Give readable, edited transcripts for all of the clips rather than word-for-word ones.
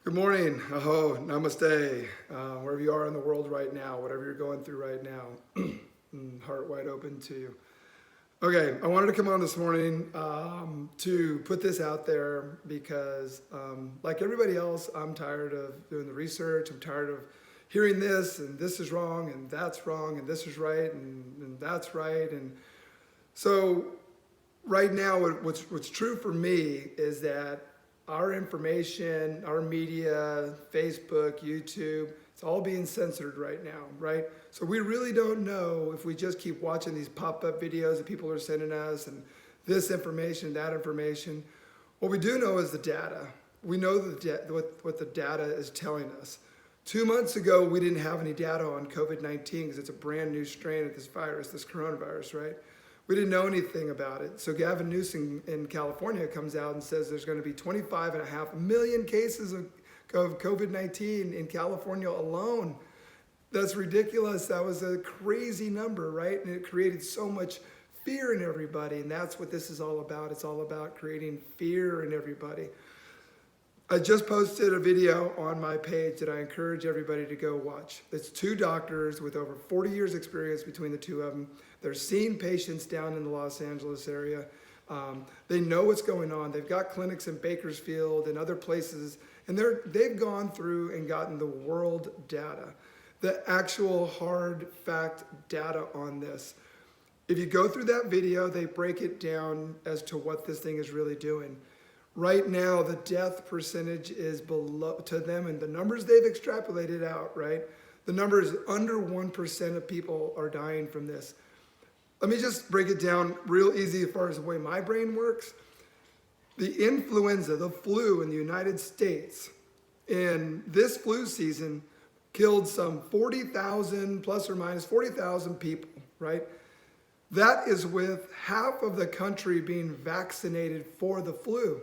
Good morning, aho, namaste, wherever you are in the world right now, whatever you're going through right now, heart wide open to you. Okay, I wanted to come on this morning to put this out there because, like everybody else, I'm tired of doing the research. I'm tired of hearing this and this is wrong and that's wrong and this is right and that's right. And so right now, what's true for me is that our information, our media, Facebook, YouTube, it's all being censored right now, right? So we really don't know if we just keep watching these pop-up videos that people are sending us and this information, that information. What we do know is the data. We know what the data is telling us. 2 months ago, we didn't have any data on COVID-19 because it's a brand new strain of this virus, this coronavirus, right? We didn't know anything about it. So Gavin Newsom in California comes out and says there's going to be 25.5 million cases of COVID-19 in California alone. That's ridiculous. That was a crazy number, right? And it created so much fear in everybody. And that's what this is all about. It's all about creating fear in everybody. I just posted a video on my page that I encourage everybody to go watch. It's two doctors with over 40 years experience between the two of them. They're seeing patients down in the Los Angeles area. They know what's going on. They've got clinics in Bakersfield and other places, and they've gone through and gotten the world data, the actual hard fact data on this. If you go through that video, they break it down as to what this thing is really doing. Right now, the death percentage is below to them, and the numbers they've extrapolated out, right? The number is under 1% of people are dying from this. Let me just break it down real easy as far as the way my brain works. The influenza, the flu in the United States, in this flu season, killed some 40,000, plus or minus 40,000 people, right? That is with half of the country being vaccinated for the flu.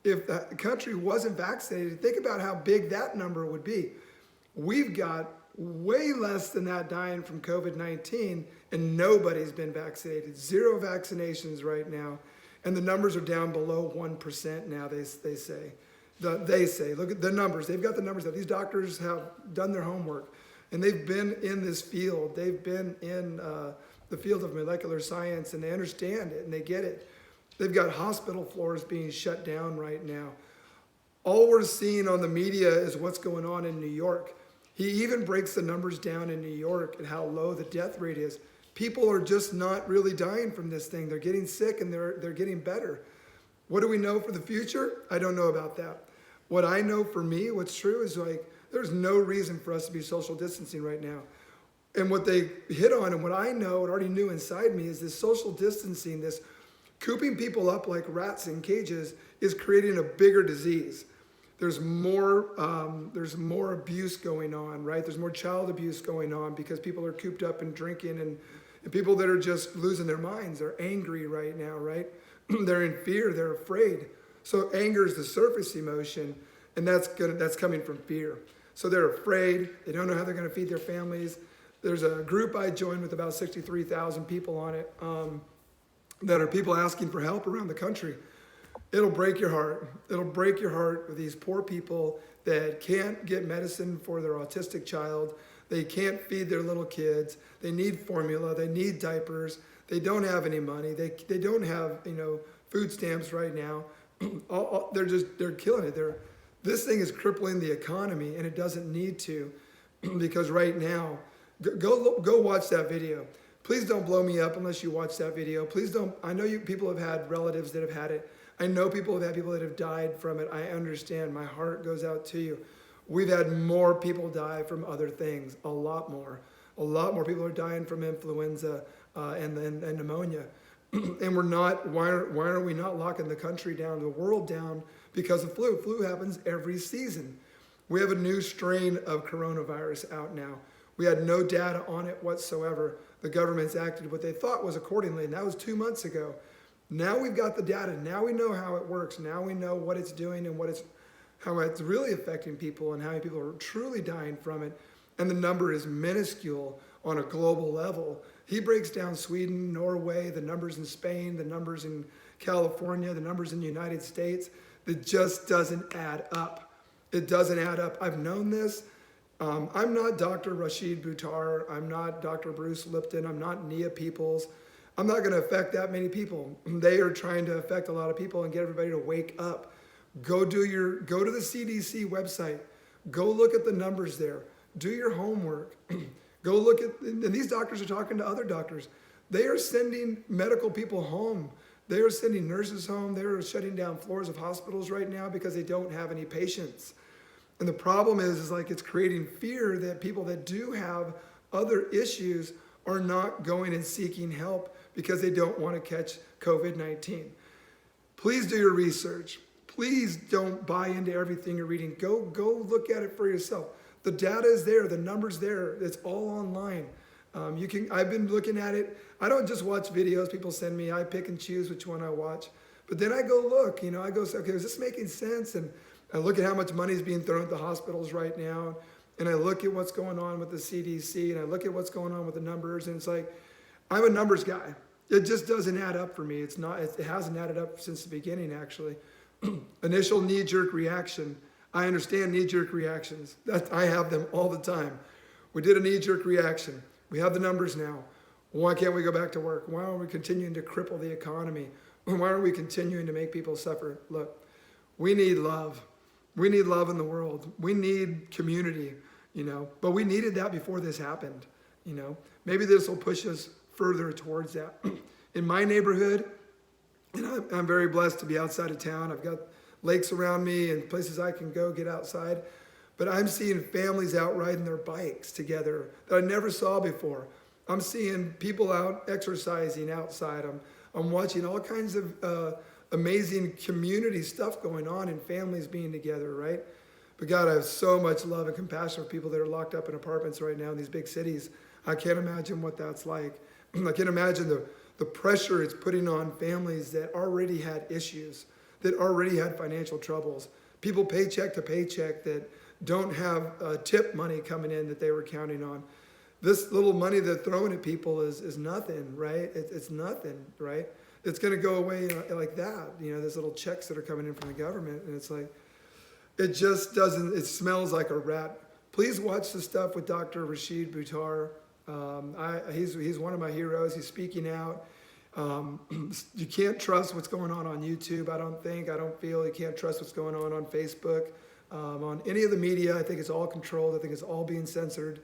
If the country wasn't vaccinated, think about how big that number would be. We've got way less than that dying from COVID-19, and nobody's been vaccinated. Zero vaccinations right now, and the numbers are down below 1% now, they say. They say, look at the numbers. They've got the numbers that these doctors have done their homework, and they've been in this field. They've been in the field of molecular science, and they understand it, and they get it. They've got hospital floors being shut down right now. All we're seeing on the media is what's going on in New York. He even breaks the numbers down in New York and how low the death rate is. People are just not really dying from this thing. They're getting sick and they're getting better. What do we know for the future? I don't know about that. What I know for me, what's true is there's no reason for us to be social distancing right now. And what they hit on and what I know and already knew inside me is this social distancing, this cooping people up like rats in cages is creating a bigger disease. There's more abuse going on, right? There's more child abuse going on because people are cooped up and drinking and people that are just losing their minds. They're angry right now, right? They're in fear, they're afraid. So anger is the surface emotion, and that's coming from fear. So they're afraid, they don't know how they're gonna feed their families. There's a group I joined with about 63,000 people on it that are people asking for help around the country. It'll break your heart. It'll break your heart with these poor people that can't get medicine for their autistic child. They can't feed their little kids. They need formula. They need diapers. They don't have any money. They don't have food stamps right now. They're killing it. This thing is crippling the economy, and it doesn't need to, because right now, go watch that video. Please don't blow me up unless you watch that video. Please don't. I know people have had relatives that have had it. I know people have had people that have died from it. I understand. My heart goes out to you. We've had more people die from other things, a lot more. A lot more people are dying from influenza and pneumonia. And why are we not locking the country down, the world down because of flu? Flu happens every season. We have a new strain of coronavirus out now. We had no data on it whatsoever. The government's acted what they thought was accordingly, and that was 2 months ago. Now we've got the data. Now we know how it works. Now we know what it's doing and how it's really affecting people and how many people are truly dying from it. And the number is minuscule on a global level. He breaks down Sweden, Norway, the numbers in Spain, the numbers in California, the numbers in the United States. That just doesn't add up. It doesn't add up. I've known this. I'm not Dr. Rashid Buttar. I'm not Dr. Bruce Lipton. I'm not Nia Peoples. I'm not going to affect that many people. They are trying to affect a lot of people and get everybody to wake up. Go to the CDC website. Go look at the numbers there. Do your homework. Go look at, and these doctors are talking to other doctors. They are sending medical people home. They are sending nurses home. They are shutting down floors of hospitals right now because they don't have any patients. And the problem is like it's creating fear that people that do have other issues are not going and seeking help because they don't want to catch COVID-19. Please do your research. Please don't buy into everything you're reading. Go look at it for yourself. The data is there. The number's there. It's all online. I've been looking at it. I don't just watch videos people send me. I pick and choose which one I watch. But then I go look, I go, okay, is this making sense? And I look at how much money is being thrown at the hospitals right now. And I look at what's going on with the CDC. And I look at what's going on with the numbers. And it's like, I'm a numbers guy. It just doesn't add up for me. It hasn't added up since the beginning, actually. Initial knee-jerk reaction. I understand knee-jerk reactions. I have them all the time. We did a knee-jerk reaction. We have the numbers now. Why can't we go back to work? Why are we continuing to cripple the economy? Why are we continuing to make people suffer? Look, we need love. We need love in the world. We need community, but we needed that before this happened, Maybe this will push us further towards that. In my neighborhood, I'm very blessed to be outside of town. I've got lakes around me and places I can go get outside. But I'm seeing families out riding their bikes together that I never saw before. I'm seeing people out exercising outside. I'm watching all kinds of amazing community stuff going on and families being together, right? But God, I have so much love and compassion for people that are locked up in apartments right now in these big cities. I can't imagine what that's like. I can't imagine the pressure it's putting on families that already had issues, that already had financial troubles. People paycheck to paycheck that don't have tip money coming in that they were counting on. This little money they're throwing at people is nothing, right? It's nothing, right? It's going to go away like that. There's little checks that are coming in from the government, and it's like, it just doesn't, it smells like a rat. Please watch the stuff with Dr. Rashid Buttar. He's one of my heroes. He's speaking out. You can't trust what's going on YouTube, I don't feel. You can't trust what's going on Facebook. On any of the media, I think it's all controlled. I think it's all being censored.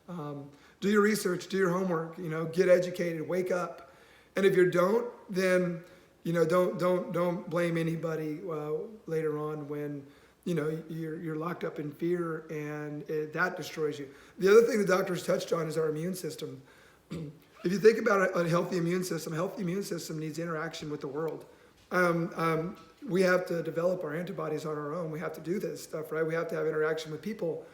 Do your research, do your homework, get educated, wake up. And if you don't, then, don't blame anybody later on when, you're locked up in fear and that destroys you. The other thing the doctors touched on is our immune system. If you think about a healthy immune system needs interaction with the world. We have to develop our antibodies on our own. We have to do this stuff, right? We have to have interaction with people.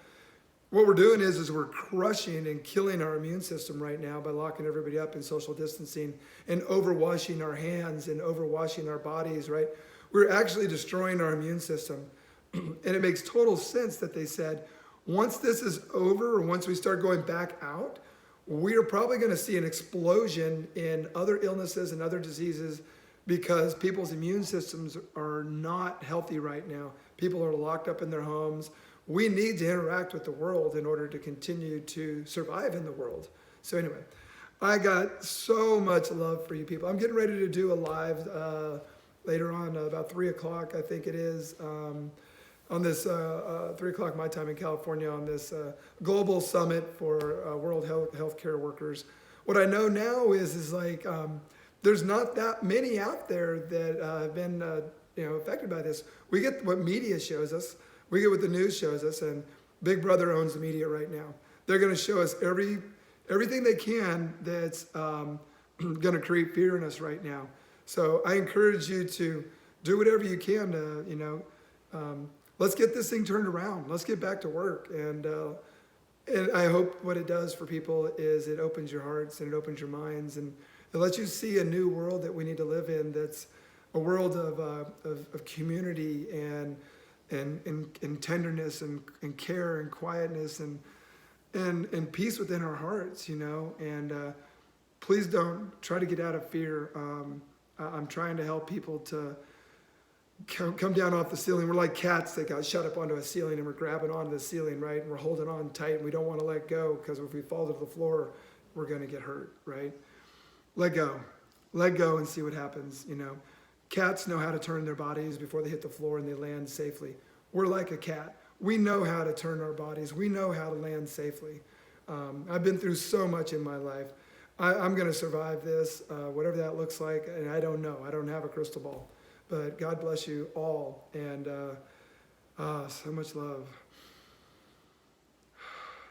What we're doing is we're crushing and killing our immune system right now by locking everybody up in social distancing and overwashing our hands and overwashing our bodies, right? We're actually destroying our immune system. And it makes total sense that they said, once this is over, or once we start going back out, we are probably going to see an explosion in other illnesses and other diseases because people's immune systems are not healthy right now. People are locked up in their homes. We need to interact with the world in order to continue to survive in the world. So anyway, I got so much love for you people. I'm getting ready to do a live later on, about 3 o'clock, I think it is, on this 3 o'clock my time in California, on this global summit for world healthcare workers. What I know now is like there's not that many out there that have been affected by this. We get what media shows us. We get what the news shows us, and Big Brother owns the media right now. They're going to show us everything they can that's going to create fear in us right now. So I encourage you to do whatever you can to, let's get this thing turned around. Let's get back to work. And I hope what it does for people is it opens your hearts and it opens your minds and it lets you see a new world that we need to live in. That's a world of community and tenderness and care and quietness and peace within our hearts, and please don't try to get out of fear. I'm trying to help people to come down off the ceiling. We're like cats that got shut up onto a ceiling, and we're grabbing onto the ceiling, right? And we're holding on tight, and we don't want to let go, because if we fall to the floor, we're going to get hurt, right? Let go. Let go and see what happens, you know. Cats know how to turn their bodies before they hit the floor and they land safely. We're like a cat. We know how to turn our bodies. We know how to land safely. I've been through so much in my life. I'm going to survive this, whatever that looks like, and I don't know. I don't have a crystal ball. But God bless you all, and so much love.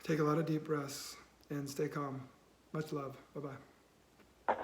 Take a lot of deep breaths and stay calm. Much love. Bye-bye.